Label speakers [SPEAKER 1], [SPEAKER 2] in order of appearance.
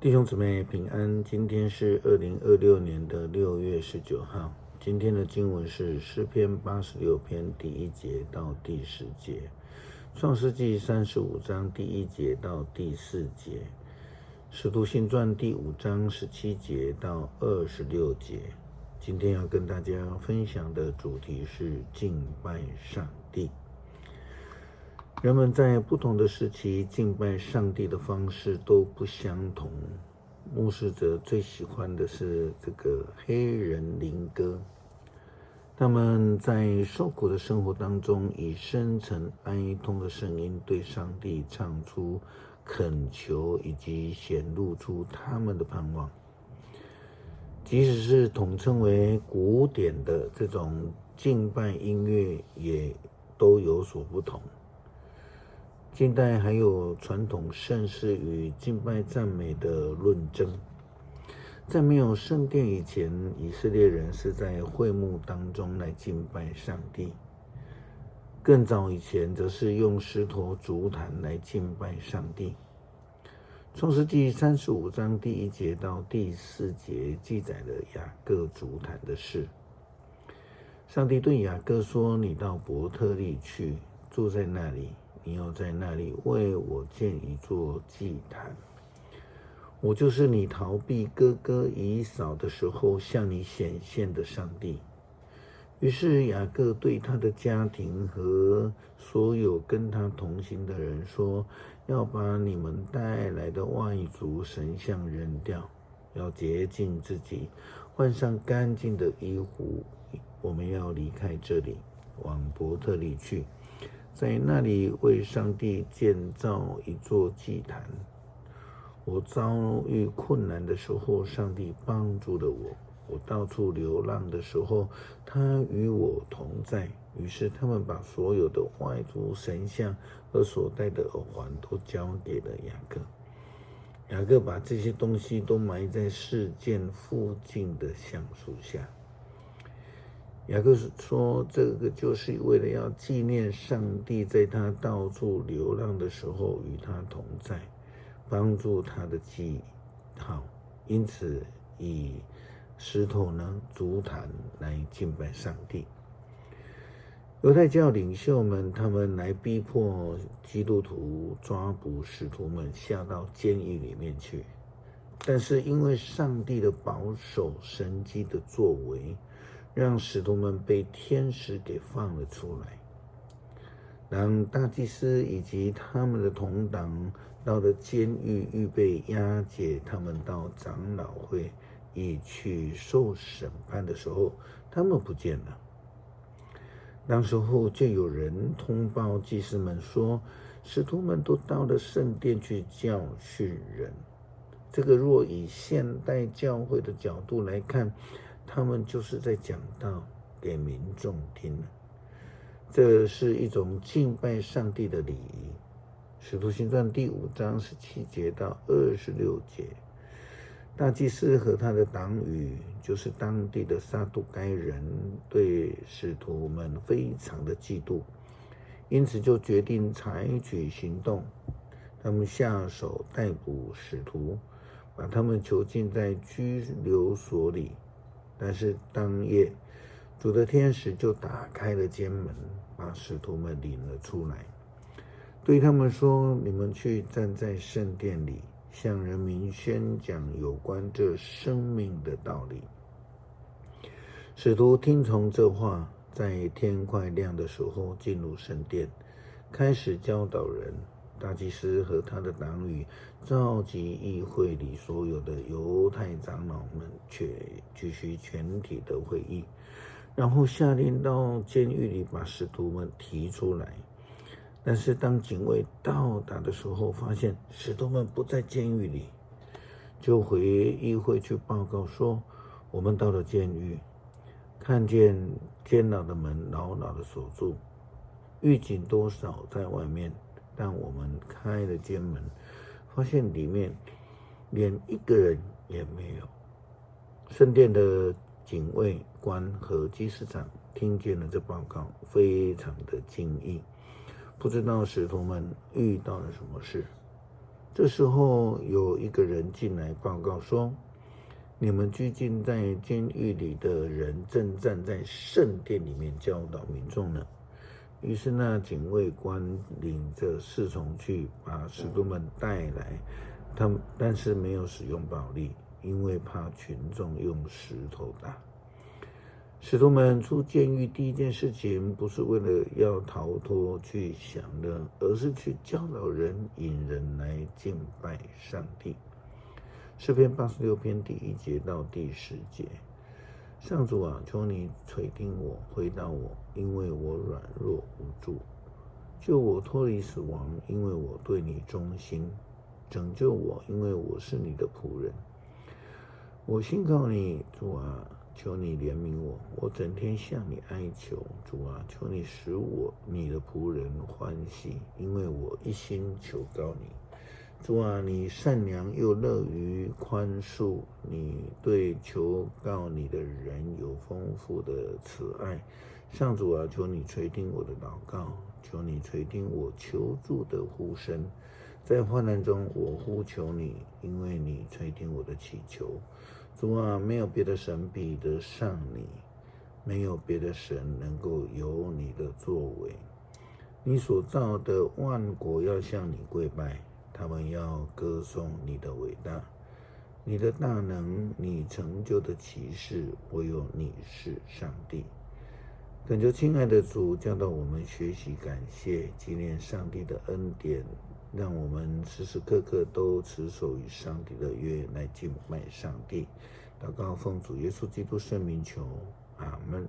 [SPEAKER 1] 弟兄姊妹平安，今天是2026年的6月19号。今天的经文是诗篇86篇第1节到第10节，创世纪35章第1节到第4节，使徒行传第5章17节到26节。今天要跟大家分享的主题是敬拜上帝。人们在不同的时期敬拜上帝的方式都不相同。牧师者最喜欢的是这个黑人灵歌，他们在受苦的生活当中，以深沉哀痛的声音对上帝唱出恳求，以及显露出他们的盼望。即使是统称为古典的这种敬拜音乐，也都有所不同。近代还有传统盛世与敬拜赞美的论争。在没有圣殿以前，以色列人是在会幕当中来敬拜上帝。更早以前，则是用石头筑坛来敬拜上帝。创世纪35章第1节到第4节记载了雅各筑坛的事。上帝对雅各说：“你到伯特利去，住在那里。你要在那里为我建一座祭坛，我就是你逃避哥哥以扫的时候向你显现的上帝。”于是雅各对他的家庭和所有跟他同行的人说：“要把你们带来的外族神像扔掉，要洁净自己，换上干净的衣服。我们要离开这里，往伯特利去，在那里为上帝建造一座祭坛。我遭遇困难的时候，上帝帮助了我；我到处流浪的时候，他与我同在。”于是他们把所有的外族神像和所戴的耳环都交给了雅各。雅各把这些东西都埋在事件附近的橡树下。雅各说，这个就是为了要纪念上帝在他到处流浪的时候与他同在，帮助他的记号。因此以石头筑坛来敬拜上帝。犹太教领袖们，他们来逼迫基督徒，抓捕使徒们，下到监狱里面去。但是因为上帝的保守神迹的作为，让使徒们被天使给放了出来。当大祭司以及他们的同党到了监狱，预备押解他们到长老会以去受审判的时候，他们不见了。当时候就有人通报祭司们说，使徒们都到了圣殿去教训人。这个若以现代教会的角度来看，他们就是在讲道给民众听。这是一种敬拜上帝的礼仪。使徒行传第5章17节到26节，大祭司和他的党羽，就是当地的撒都该人，对使徒们非常的嫉妒，因此就决定采取行动。他们下手逮捕使徒，把他们囚禁在拘留所里。但是当夜，主的天使就打开了监门，把使徒们领了出来，对他们说：“你们去站在圣殿里，向人民宣讲有关这生命的道理。”使徒听从这话，在天快亮的时候进入圣殿，开始教导人。大祭司和他的党羽召集议会里所有的犹太长老们，举行全体的会议，然后下令到监狱里把使徒们提出来。但是当警卫到达的时候，发现使徒们不在监狱里，就回议会去报告说：“我们到了监狱，看见监牢的门牢牢的锁住，狱警多少在外面，但我们开了监门，发现里面连一个人也没有。”圣殿的警卫官和祭司长听见了这报告，非常的惊异，不知道使徒们遇到了什么事。这时候有一个人进来报告说，你们拘禁在监狱里的人正站在圣殿里面教导民众呢。于是那警卫官领着侍从去把使徒们带来，但是没有使用暴力，因为怕群众用石头打。使徒们出监狱第一件事情不是为了要逃脱去享乐，而是去教导人，引人来敬拜上帝。诗篇86篇第1节到第10节，上主啊，求你垂听我，回答我，因为我软弱无助，救我脱离死亡，因为我对你忠心，拯救我，因为我是你的仆人。我信靠你，主啊，求你怜悯我，我整天向你哀求，主啊，求你使我你的仆人欢喜，因为我一心求告你。主啊，你善良又乐于宽恕，你对求告你的人有丰富的慈爱。上主啊，求你垂听我的祷告，求你垂听我求助的呼声。在患难中我呼求你，因为你垂听我的祈求。主啊，没有别的神比得上你，没有别的神能够有你的作为。你所造的万国要向你跪拜，他们要歌颂你的伟大，你的大能，你成就的奇事，唯有你是上帝。恳求亲爱的主教导我们学习感谢，纪念上帝的恩典，让我们时时刻刻都持守与上帝的约，来敬拜上帝。祷告奉主耶稣基督圣名求，阿们。